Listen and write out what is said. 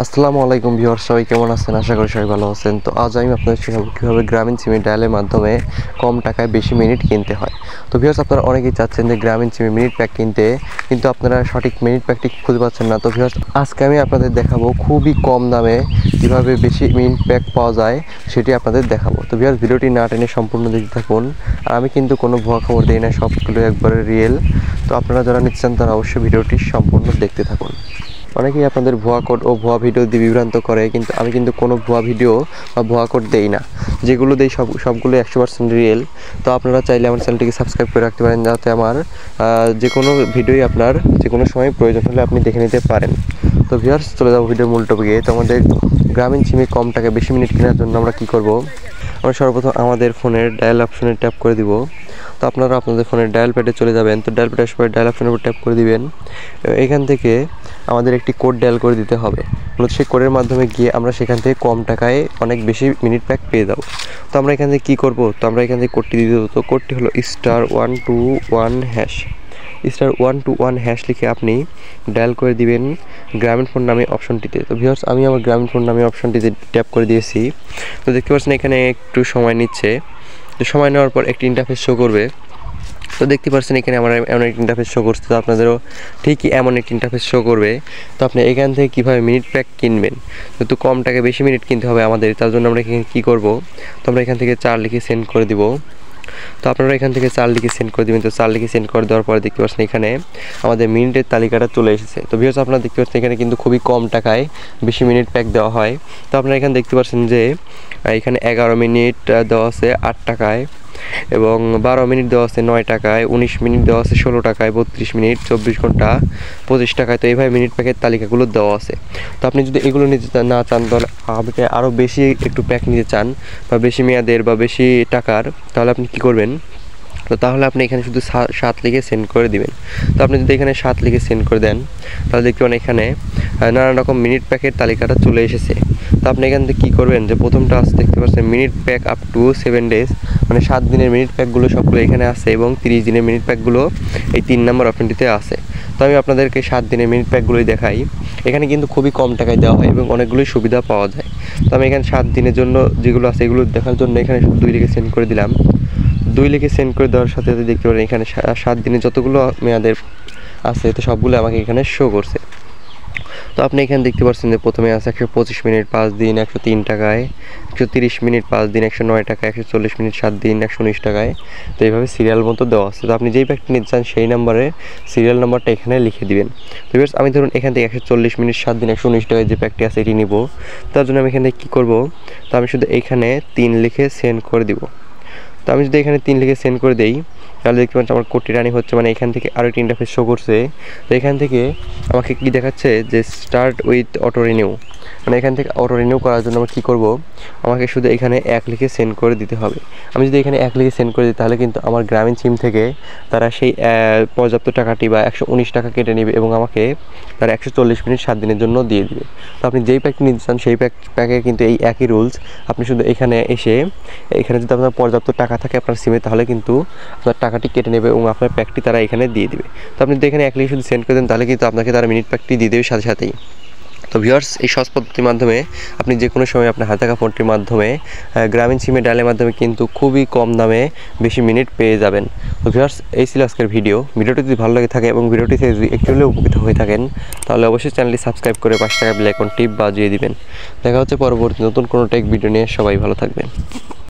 আসসালামু আলাইকুম ভিউয়ার্স, সবাই কেমন আছেন? আশা করি সবাই ভালো আছেন। তো আজ আমি আপনাদের শেখাবো কীভাবে গ্রামীণ সিমে ডায়ালের মাধ্যমে কম টাকায় বেশি মিনিট কিনতে হয়। তো ভিউয়ার্স, আপনারা অনেকেই চাচ্ছেন যে গ্রামীণ সিমে মিনিট প্যাক কিনতে, কিন্তু আপনারা সঠিক মিনিট প্যাকটি খুঁজে পাচ্ছেন না। তো ভিউয়ার্স, আজকে আমি আপনাদের দেখাবো খুবই কম দামে কীভাবে বেশি মিনিট প্যাক পাওয়া যায় সেটি আপনাদের দেখাবো। তো ভিউয়ার্স, ভিডিওটি না টেনে সম্পূর্ণ দেখতে থাকুন। আর আমি কিন্তু কোনো ভুয়া খবর দিই না, সবগুলো একবারে রিয়েল। তো আপনারা যারা নিচ্ছেন তারা অবশ্যই ভিডিওটি সম্পূর্ণ দেখতে থাকুন। অনেকেই আপনাদের ভুয়া কোড ও ভুয়া ভিডিও দিয়ে বিভ্রান্ত করে, কিন্তু আমি কিন্তু কোনো ভুয়া ভিডিও বা ভুয়া কোড দেই না। যেগুলো দেই সবগুলো 100% রিয়েল। তো আপনারা চাইলে আমার চ্যানেলটিকে সাবস্ক্রাইব করে রাখতে পারেন, যাতে আমার যে কোনো ভিডিওই আপনার যে কোনো সময় প্রয়োজন হলে আপনি দেখে নিতে পারেন। তো ভিউয়ার্স, চলে যাবো ভিডিওর মূল টপিকে। তো আমাদের গ্রামীণ সিমে কম টাকায় বেশি মিনিট কেনার জন্য আমরা কী করব? আমরা সর্বপ্রথম আমাদের ফোনের ডায়াল অপশনে ট্যাপ করে দিব। তো আপনারা আপনাদের ফোনের ডায়াল প্যাডে চলে যাবেন। তো ডায়াল প্যাডে আসলে ডায়াল অপশনের উপর ট্যাপ করে দিবেন। এখান থেকে আমাদের একটি কোড ডায়াল করে দিতে হবে। মূলত সেই কোডের মাধ্যমে গিয়ে আমরা সেখান থেকে কম টাকায় অনেক বেশি মিনিট প্যাক পেয়ে যাবো। তো আমরা এখান থেকে কী করবো? তো আমরা এখান থেকে কোডটি দিয়ে দেবো। তো কোডটি হলো *121#। *121# লিখে আপনি ডায়াল করে দিবেন গ্রামীণ ফোন নামে অপশনটিতে। তো ভিউয়ার্স, আমি আমার গ্রামীণ ফোন নামে অপশনটিতে ট্যাপ করে দিয়েছি। তো দেখতে পাচ্ছেন এখানে একটু সময় নিচ্ছে। তো সময় নেওয়ার পর একটি ইন্টারফেস শো করবে। তো দেখতে পাচ্ছেন এখানে আমার এমন একটি ইন্টারফেস শো করছে। তো আপনাদেরও ঠিকই এমন একটি ইন্টারফেস শো করবে। তো আপনি এখান থেকে কীভাবে মিনিট প্যাক কিনবেন, যেহেতু কম টাকায় বেশি মিনিট কিনতে হবে আমাদের, তার জন্য আমরা এখানে কী করব? তো আমরা এখান থেকে 4 লিখে সেন্ড করে দিব। তো আপনারা এখান থেকে 4 লিখে সেন্ড করে দেবেন। তো 4 লিখে সেন্ড করে দেওয়ার পরে দেখতে পাচ্ছেন এখানে আমাদের মিনিটের তালিকাটা চলে এসেছে। তো ভিউয়ার্স, আপনারা দেখতে পাচ্ছেন এখানে কিন্তু খুবই কম টাকায় বেশি মিনিট প্যাক দেওয়া হয়। তো আপনারা এখানে দেখতে পাচ্ছেন যে এখানে 11 মিনিট দেওয়া আছে 8 টাকায়, এবং 12 মিনিট দেওয়া আছে 9 টাকায়, 19 মিনিট দেওয়া আছে 16 টাকায়, 32 মিনিট, 24 ঘন্টা 25 টাকায়। তো এইভাবে মিনিট প্যাকের তালিকাগুলো দেওয়া আছে। তো আপনি যদি এগুলো নিতে না চান, তাহলে আপনি আরও বেশি একটু প্যাক নিতে চান বা বেশি মেয়াদের বা বেশি টাকার, তাহলে আপনি কী করবেন? তো তাহলে আপনি এখানে শুধু 7 লিখে সেন্ড করে দিবেন। তো আপনি যদি এখানে 7 লিখে সেন্ড করে দেন, তাহলে দেখতে পাবেন এখানে নানান রকম মিনিট প্যাকের তালিকাটা চলে এসেছে। তো আপনি এখান থেকে কী করবেন? যে প্রথমটা আছে দেখতে পাচ্ছেন minute pack up to 7 days, মানে 7 দিনের মিনিট প্যাকগুলো সবগুলো এখানে আছে, এবং 30 দিনের মিনিট প্যাকগুলো এই 3 নম্বর অপশনটিতে আছে। তো আমি আপনাদেরকে 7 দিনের মিনিট প্যাকগুলোই দেখাই। এখানে কিন্তু খুবই কম টাকায় দেওয়া হয় এবং অনেকগুলোই সুবিধা পাওয়া যায়। তো আমি এখানে 7 দিনের জন্য যেগুলো আছে এগুলো দেখার জন্য এখানে 2 লিখে সেন্ড করে দিলাম। 2 লিখে সেন্ড করে দেওয়ার সাথে সাথে দেখতে পারেন এখানে 7 দিনে যতগুলো মেয়াদের আছে, তো সবগুলো আমাকে এখানে শো করছে। তো আপনি এখানে দেখতে পাচ্ছেন যে প্রথমে আছে 125 মিনিট 5 দিন 103 টাকায়, 130 মিনিট 5 দিন 109 টাকায়, 140 মিনিট 7 দিন 119 টাকায়। তো এইভাবে সিরিয়াল মতো দেওয়া আছে। তো আপনি যেই প্যাকটি নিতে চান সেই নাম্বারে সিরিয়াল নাম্বারটা এখানে লিখে দিবেন। তো ভিউয়ার্স, আমি ধরুন এখান থেকে 140 মিনিট 7 দিন 119 টাকায় যে প্যাকটি আছে এটি নিব। তার জন্য আমি এখানে কী করব? তো আমি শুধু এইখানে 3 লিখে সেন্ড করে দিব। তো আমি যদি এখানে 3 লিখে সেন্ড করে দেই, তাহলে দেখতে পাচ্ছি আমার কোডটি রানিং হচ্ছে, মানে এখান থেকে আরও একটি ইন্টারফেস শো করছে। তো এখান থেকে আমাকে কী দেখাচ্ছে? যে স্টার্ট উইথ অটো রিনিউ, মানে এখান থেকে অটো রিনিউ করার জন্য আমরা কী করব? আমাকে শুধু এখানে 1 লিখে সেন্ড করে দিতে হবে। আমি যদি এখানে 1 লিখে সেন্ড করে দিই, তাহলে কিন্তু আমার গ্রামীণ সিম থেকে তারা সেই পর্যাপ্ত টাকাটি বা 119 টাকা কেটে নেবে, এবং আমাকে তারা 140 মিনিট 7 দিনের জন্য দিয়ে দিবে। তো আপনি যেই প্যাকটি নিতে চান সেই প্যাকের কিন্তু এই একই রুলস। আপনি শুধু এখানে এসে এখানে যদি আপনার পর্যাপ্ত টাকা থাকে আপনার সিমে, তাহলে কিন্তু আপনার টাকাটি কেটে নেবে এবং আপনার প্যাকটি তারা এখানে দিয়ে দেবে। তো আপনি যদি এখানে 1 লিখে শুধু সেন্ড করে দেন, তাহলে কিন্তু আপনাকে তারা মিনিট প্যাকটি দিয়ে দেবে সাথে সাথেই। তো ভিউয়ার্স, এই সহজ পদ্ধতির মাধ্যমে আপনি যে কোনো সময় আপনার হাতে থাকা ফোনটির মাধ্যমে গ্রামীণ সিমে ডায়ালের মাধ্যমে কিন্তু খুবই কম দামে বেশি মিনিট পেয়ে যাবেন। তো ভিউয়ার্স, এই ছিল আজকের ভিডিওটি যদি ভালো লাগে থাকে এবং ভিডিওটি থেকে যদি একটু হলেও উপকৃত হয়ে থাকেন, তাহলে অবশ্যই চ্যানেলটি সাবস্ক্রাইব করে পাশে থাকা বেল আইকন টিপ বাজিয়ে দিবেন। দেখা হচ্ছে পরবর্তী নতুন কোনো টেক ভিডিও নিয়ে। সবাই ভালো থাকবেন।